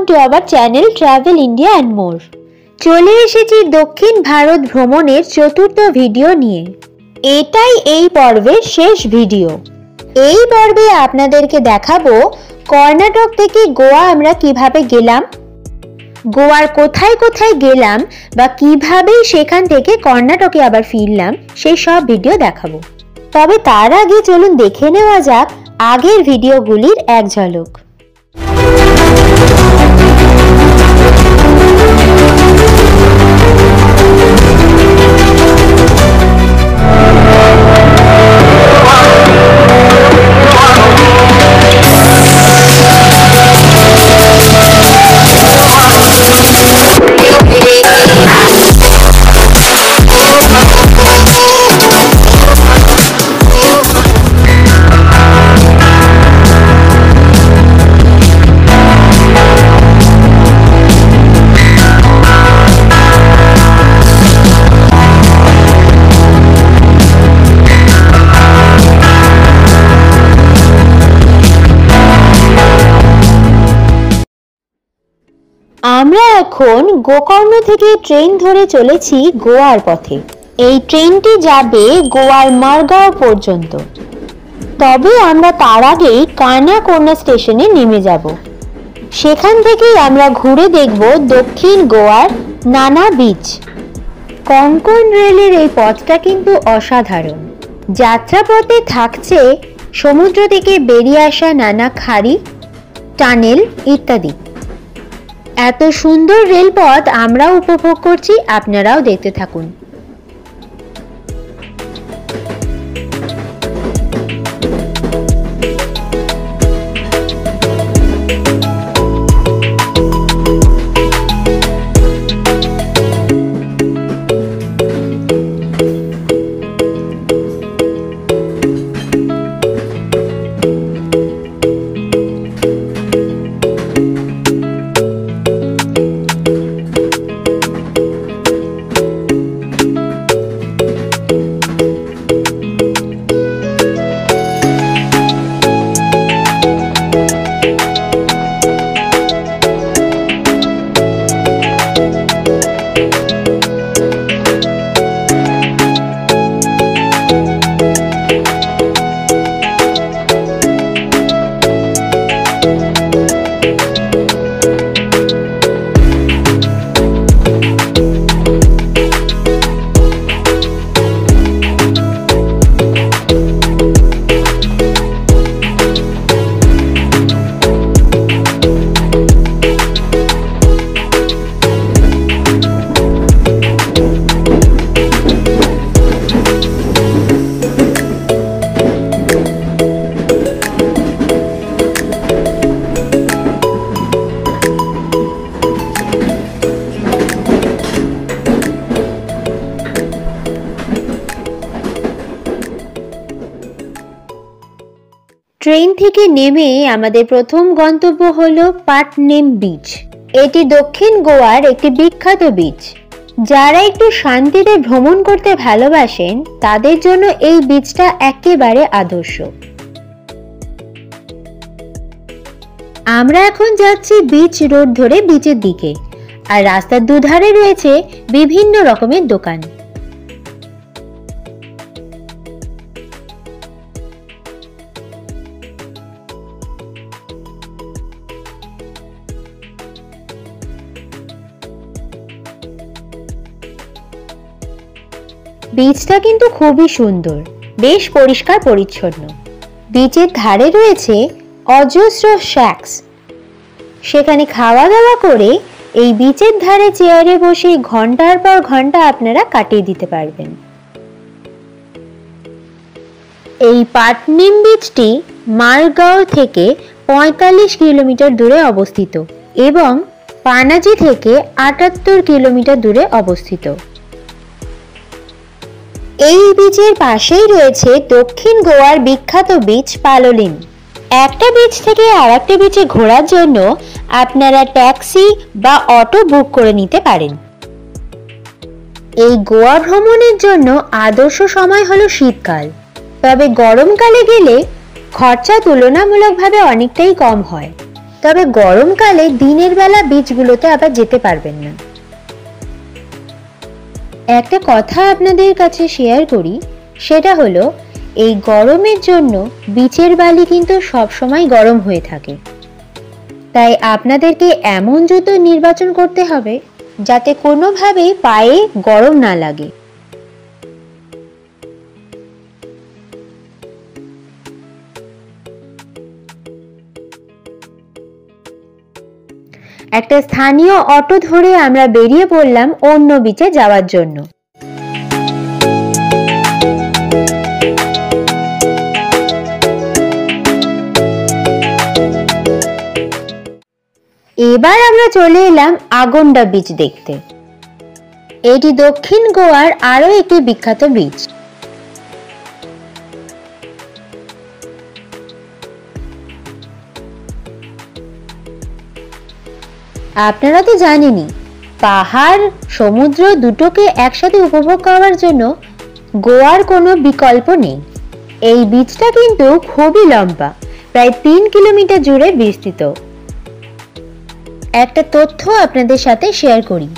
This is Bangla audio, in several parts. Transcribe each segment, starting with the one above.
To our channel travel India and more. চলে এসেছি দক্ষিণ ভারত ভ্রমণের চতুর্থ ভিডিও নিয়ে। এটাই এই পর্বের শেষ ভিডিও। এই পর্বে আপনাদেরকে দেখাবো কর্ণাটক থেকে গোয়া আমরা কিভাবে গেলাম, গোয়ার কোথায় কোথায় গেলাম বা কিভাবে সেখান থেকে কর্ণাটকে আবার ফিরলাম, সেই সব ভিডিও দেখাবো। তবে তার আগে চলুন দেখে নেওয়া যাক আগের ভিডিওগুলির এক ঝলক। আমরা এখন গোকর্ণ থেকে ট্রেন ধরে চলেছি গোয়ার পথে। এই ট্রেনটি যাবে গোয়ার মারগাঁও পর্যন্ত। তবে আমরা তার আগেই কানাকোনা স্টেশনে নেমে যাব। সেখান থেকেই আমরা ঘুরে দেখব দক্ষিণ গোয়ার নানা বিচ। কোঙ্কণ রেলের এই পথটা কিন্তু অসাধারণ। যাত্রাপথে থাকছে সমুদ্র থেকে বেরিয়ে আসা নানা খাড়ি, টানেল ইত্যাদি। এত সুন্দর রেলপথ আমরাও উপভোগ করছি, আপনারাও দেখতে থাকুন। ট্রেন থেকে নেমে আমাদের প্রথম গন্তব্য হলো পাটনেম বিচ। এটি দক্ষিণ গোয়ার একটি বিখ্যাত বিচ। যারা একটু শান্তিতে ভ্রমণ করতে ভালোবাসেন তাদের জন্য এই বিচটা একেবারে আদর্শ। আমরা এখন যাচ্ছি বিচ রোড ধরে বিচের দিকে, আর রাস্তার দুধারে রয়েছে বিভিন্ন রকমের দোকান। বিচটা কিন্তু খুবই সুন্দর, বেশ পরিষ্কার পরিচ্ছন্ন। বিচের ধারে রয়েছে অজস্র শ্যাক্স। সেখানে খাওয়া দাওয়া করে এই বিচের ধারে চেয়ারে বসে ঘন্টার পর ঘন্টা আপনারা কাটিয়ে দিতে পারবেন। এই পাটনেম বিচটি মারগাঁও থেকে 45 কিলোমিটার দূরে অবস্থিত এবং পানাজি থেকে 78 কিলোমিটার দূরে অবস্থিত। এই বিচের পাশেই রয়েছে দক্ষিণ গোয়ার বিখ্যাত বিচ পালোলিম। একটা বিচ থেকে আরেকটা বিচে ঘোরার জন্য আপনারা ট্যাক্সি বা অটো বুক করে নিতে পারেন। এই গোয়া ভ্রমণের জন্য আদর্শ সময় হলো শীতকাল। তবে গরমকালে গেলে খরচা তুলনামূলকভাবে অনেকটাই কম হয়। তবে গরমকালে দিনের বেলা বিচগুলোতে আবার যেতে পারবেন না। একটা কথা আপনাদের কাছে শেয়ার করি, সেটা হলো এই গরমের জন্য বিচের বালি কিন্তু সবসময় গরম হয়ে থাকে। তাই আপনাদেরকে এমন জুতো নির্বাচন করতে হবে যাতে কোনোভাবেই পায়ে গরম না লাগে। একটা স্থানীয় অটো ধরে আমরা বেরিয়ে পড়লাম অন্য বিচে যাওয়ার জন্য। এবার আমরা চলে এলাম আগন্ডা বিচ দেখতে। এটি দক্ষিণ গোয়ার আরো একটি বিখ্যাত বিচ। আপনারা তো জানেনই, পাহাড় সমুদ্র দুটোকে একসাথে উপভোগ করার জন্য গোয়ার কোনো বিকল্প নেই। এই বিচটা কিন্তু খুবই লম্বা, প্রায় 3 কিলোমিটার জুড়ে বিস্তৃত। একটা তথ্য আপনাদের সাথে শেয়ার করি,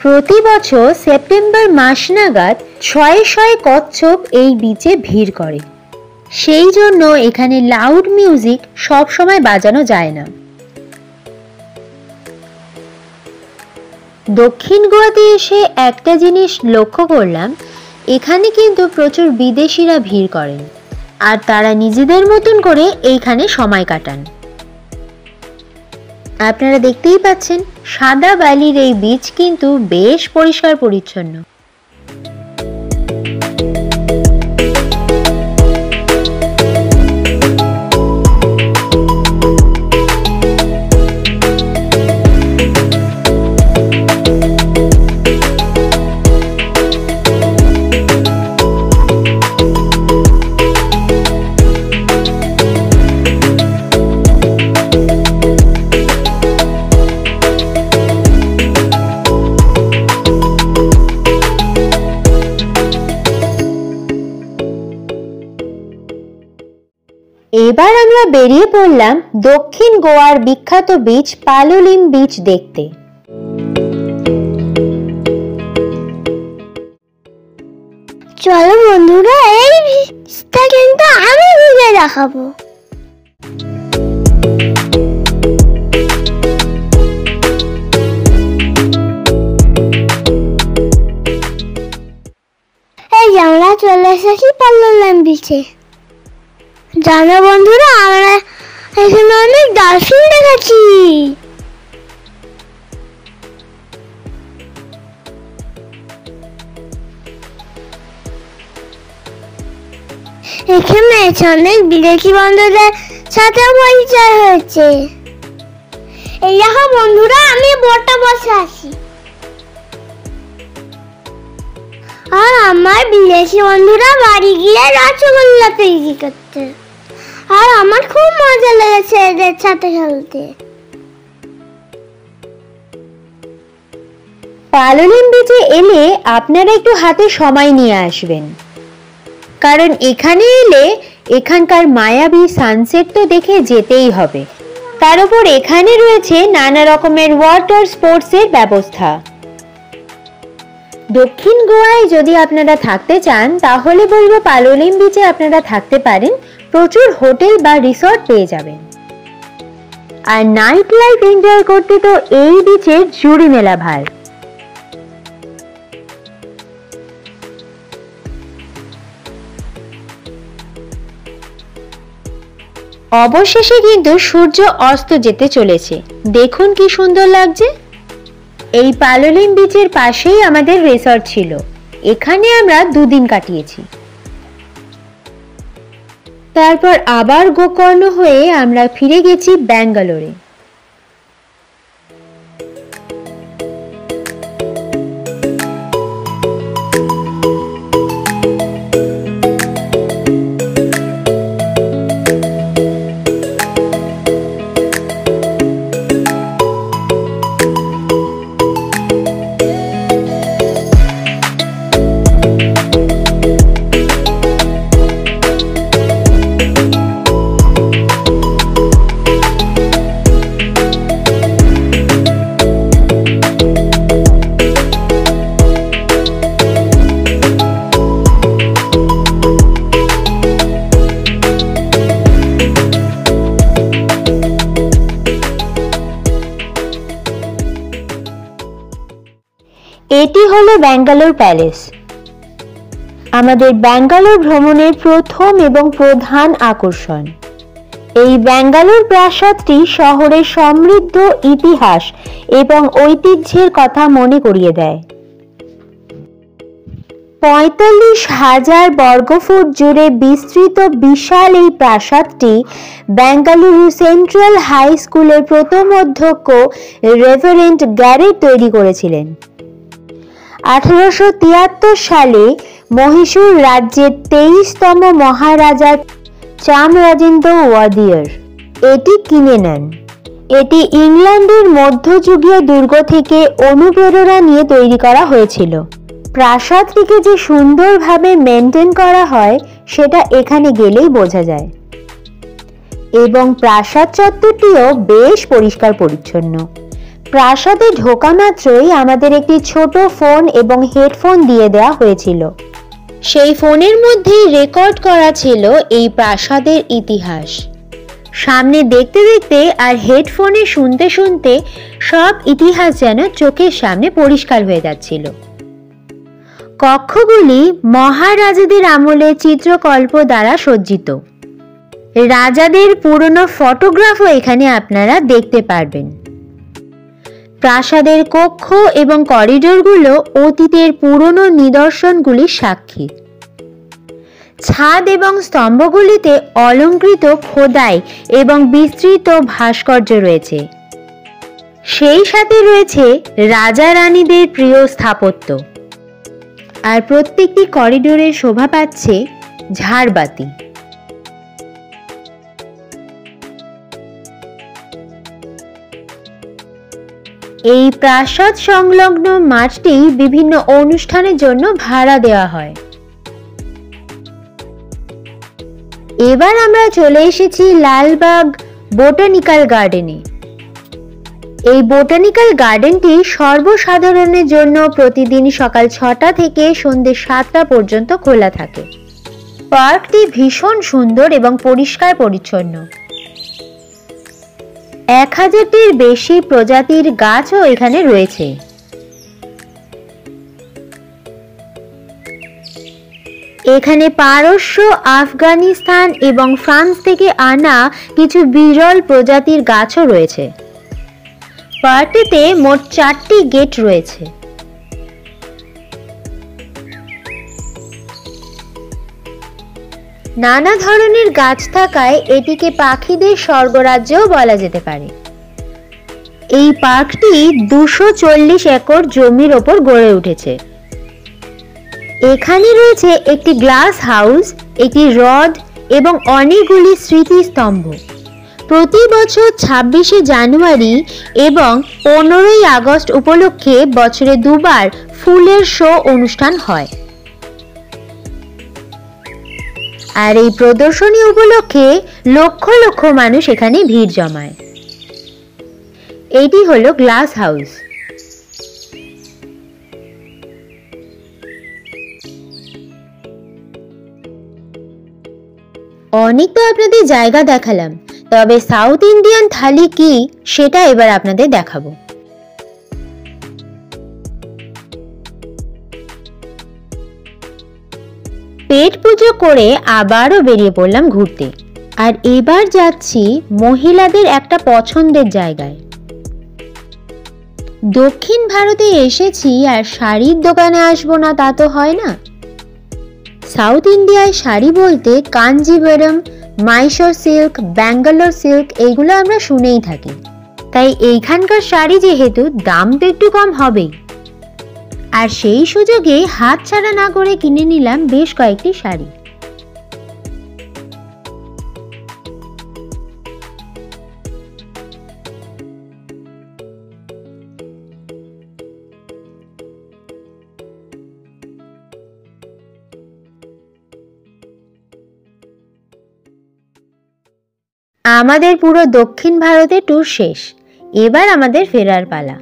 প্রতি বছর সেপ্টেম্বর মাস নাগাদ শয়ে শয়ে কচ্ছপ এই বিচে ভিড় করে। সেই জন্য এখানে লাউড মিউজিক সব সময় বাজানো যায় না। দক্ষিণ গোয়াতে এসে একটা জিনিস লক্ষ্য করলাম, এখানে কিন্তু প্রচুর বিদেশিরা ভিড় করেন আর তারা নিজেদের মতন করে এইখানে সময় কাটান। আপনারা দেখতেই পাচ্ছেন সাদা বালির এই বিচ কিন্তু বেশ পরিষ্কার পরিচ্ছন্ন। এবার আমরা বেরিয়ে পড়লাম দক্ষিণ গোয়ার বিখ্যাত বিচ পালোলিম বিচ দেখতে। চলো বন্ধুরা, এই বিচটা কিন্তু আমি ঘুরে দেখাবো। এই আমরা চলে এসেছি পালোলিম বিচে। জানো বন্ধুরা, আমরা এখানে অনেক ডলফিন দেখেছি। এখানে অনেক বিদেশি বন্ধুদের সাথে পরিচয় হয়েছে। এই দেখো বন্ধুরা, আমি বোটে বসে আছি আর আমার বিদেশি বন্ধুরা বাড়ি গিয়ে রসগোল্লা তৈরি করতে, আর আমার খুব মজা লেগেছে এদের সাথে খেলতে। পালোলিম বিচে এলে আপনারা একটু হাতে সময় নিয়ে আসবেন, কারণ এখানে এলে এখানকার মায়াবী সানসেট তো দেখে যেতেই হবে। তার উপর এখানে রয়েছে নানা রকমের ওয়াটার স্পোর্টসের ব্যবস্থা। দক্ষিণ গোয়ায় যদি আপনারা থাকতে চান তাহলে বলবো পালোলিম বিচে আপনারা থাকতে পারেন, প্রচুর হোটেল বা রিসর্ট পেয়ে যাবেন। আর নাইট লাইফ এনজয় করতে তো এই বিচের জুড়ি মেলা ভার। অবশেষে কিন্তু সূর্য অস্ত যেতে চলেছে, দেখুন কি সুন্দর লাগছে। এই পালোলিম বিচের পাশেই আমাদের রিসর্ট ছিল, এখানে আমরা 2 দিন কাটিয়েছি। তারপর আবার গোকর্ণ হয়ে আমরা ফিরে গেছি ব্যাঙ্গালোরে। এটি হলো ব্যাঙ্গালোর প্যালেস, আমাদের ব্যাঙ্গালোর ভ্রমণের প্রথম এবং প্রধান আকর্ষণ। এই ব্যাঙ্গালোর প্রাসাদটি শহরের সমৃদ্ধ ইতিহাস এবং ঐতিহ্যের কথা মনে করিয়ে দেয়। ৪৫,০০০ বর্গফুট জুড়ে বিস্তৃত বিশাল এই প্রাসাদটি বেঙ্গালুরু সেন্ট্রাল হাই স্কুলের প্রথম অধ্যক্ষ রেভারেন্ড গ্যারেট তৈরি করেছিলেন। ১৮৭৩ সালে মহীশূর রাজ্যের ২৩তম মহারাজা চামরাজেন্দ্র ওয়াদিয়ার এটি কিনে নেন। এটি ইংল্যান্ডের মধ্যযুগীয় দুর্গ থেকে অনুপ্রেরণা নিয়ে তৈরি করা হয়েছিল। প্রাসাদটিকে যে সুন্দরভাবে মেনটেন করা হয় সেটা এখানে গেলেই বোঝা যায়, এবং প্রাসাদ চত্বরটিও বেশ পরিষ্কার পরিচ্ছন্ন। প্রাসাদে ঢোকা মাত্রই আমাদের একটি ছোট ফোন এবং হেডফোন দিয়ে দেওয়া হয়েছিল। সেই ফোনের মধ্যেই রেকর্ড করা ছিল এই প্রাসাদের ইতিহাস। সামনে দেখতে দেখতে আর হেডফোনে শুনতে শুনতে সব ইতিহাস যেন চোখের সামনে পরিষ্কার হয়ে যাচ্ছিল। কক্ষগুলি মহারাজাদের আমলে চিত্রকল্প দ্বারা সজ্জিত। রাজাদের পুরনো ফটোগ্রাফও এখানে আপনারা দেখতে পারবেন। প্রাসাদের কক্ষ এবং করিডোরগুলো অতীতের পুরনো নিদর্শনগুলির সাক্ষী। ছাদ এবং স্তম্ভগুলিতে অলংকৃত খোদাই এবং বিস্তৃত ভাস্কর্য রয়েছে। সেই সাথে রয়েছে রাজা রানীদের প্রিয় স্থাপত্য। আর প্রত্যেকটি করিডোরে শোভা পাচ্ছে ঝাড়বাতি। এই প্রাসাদ সংলগ্ন মাঠটি বিভিন্ন অনুষ্ঠানের জন্য ভাড়া দেওয়া হয়। এবার আমরা চলে এসেছি লালবাগ বোটানিক্যাল গার্ডেনে। এই বোটানিক্যাল গার্ডেনটি সর্বসাধারণের জন্য প্রতিদিন সকাল ৬টা থেকে সন্ধ্যে ৭টা পর্যন্ত খোলা থাকে। পার্কটি ভীষণ সুন্দর এবং পরিষ্কার পরিচ্ছন্ন। ১০০০টির বেশি প্রজাতির গাছও এখানে রয়েছে। এখানে পারস্য, আফগানিস্তান এবং ফ্রান্স থেকে আনা কিছু বিরল প্রজাতির গাছও রয়েছে। পার্কটিতে মোট ৪টি গেট রয়েছে। নানা ধরনের গাছ থাকায় এটিকে পাখিদের স্বর্গরাজ্যও বলা যেতে পারে। এই পার্কটি ২৪০ একর জমির ওপর গড়ে উঠেছে। এখানে রয়েছে একটি গ্লাস হাউস, একটি হ্রদ এবং অনেকগুলি স্মৃতিস্তম্ভ। প্রতি বছর ২৬শে জানুয়ারি এবং ১৫ই আগস্ট উপলক্ষে বছরে দুবার ফুলের শো অনুষ্ঠান হয়। আর এই প্রদর্শনী উপলক্ষে লক্ষ লক্ষ মানুষ এখানে ভিড় জমায়। এটি হলো গ্লাস হাউস। অনেক তো আপনাদের জায়গা দেখালাম, তবে সাউথ ইন্ডিয়ান থালি কি সেটা এবার আপনাদের দেখাবো। পেট পুজো করে আবারও বেরিয়ে পড়লাম ঘুরতে। আর এবার যাচ্ছি মহিলাদের একটা পছন্দের জায়গায়। দক্ষিণ ভারতে এসেছি আর শাড়ির দোকানে আসবো না তা তো হয় না। সাউথ ইন্ডিয়ায় শাড়ি বলতে কাঞ্জিভরম, মাইসোর সিল্ক, ব্যাঙ্গালোর সিল্ক এইগুলো আমরা শুনেই থাকি। তাই এইখানকার শাড়ি যেহেতু দাম তো একটু কম হবেই, আর সেই সুযোগে হাত ছাড়া না করে কিনে নিলাম বেশ কয়েকটি শাড়ি। আমাদের পুরো দক্ষিণ ভারতের ট্যুর শেষ। এবার আমাদের ফেরার পালা।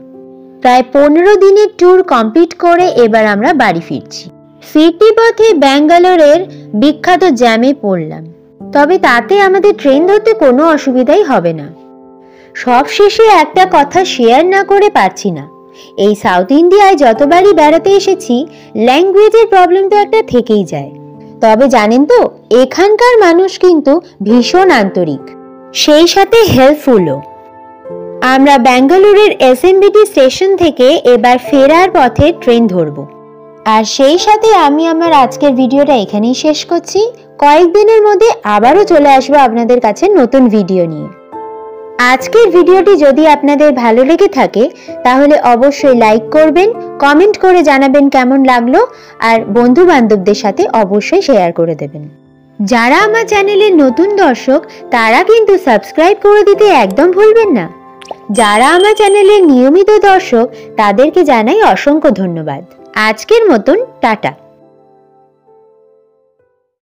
প্রায় ১৫ দিনের ট্যুর কমপ্লিট করে এবার আমরা বাড়ি ফিরছি। ফিরতি পথে ব্যাঙ্গালোরের বিখ্যাত জ্যামে পড়লাম, তবে তাতে আমাদের ট্রেন ধরতে কোনো অসুবিধাই হবে না। সব শেষে একটা কথা শেয়ার না করে পারছি না, এই সাউথ ইন্ডিয়ায় যতবারই বেড়াতে এসেছি ল্যাঙ্গুয়েজের প্রবলেম তো একটা থেকেই যায়। তবে জানেন তো, এখানকার মানুষ কিন্তু ভীষণ আন্তরিক, সেই সাথে হেল্পফুলও। আমরা বেঙ্গালুরুর এসএমবিটি স্টেশন থেকে এবার ফেরার পথে ট্রেন ধরব। আর সেই সাথে আমি আমার আজকের ভিডিওটা এখানেই শেষ করছি। কয়েকদিনের মধ্যে আবারও চলে আসবো আপনাদের কাছে নতুন ভিডিও নিয়ে। আজকের ভিডিওটি যদি আপনাদের ভালো লেগে থাকে তাহলে অবশ্যই লাইক করবেন, কমেন্ট করে জানাবেন কেমন লাগলো, আর বন্ধু বান্ধবদের সাথে অবশ্যই শেয়ার করে দেবেন। যারা আমার চ্যানেলের নতুন দর্শক তারা কিন্তু সাবস্ক্রাইব করে দিতে একদম ভুলবেন না। যারা আমার চ্যানেলের নিয়মিত দর্শক তাদেরকে জানাই অসংখ্য ধন্যবাদ। আজকের মতন টাটা।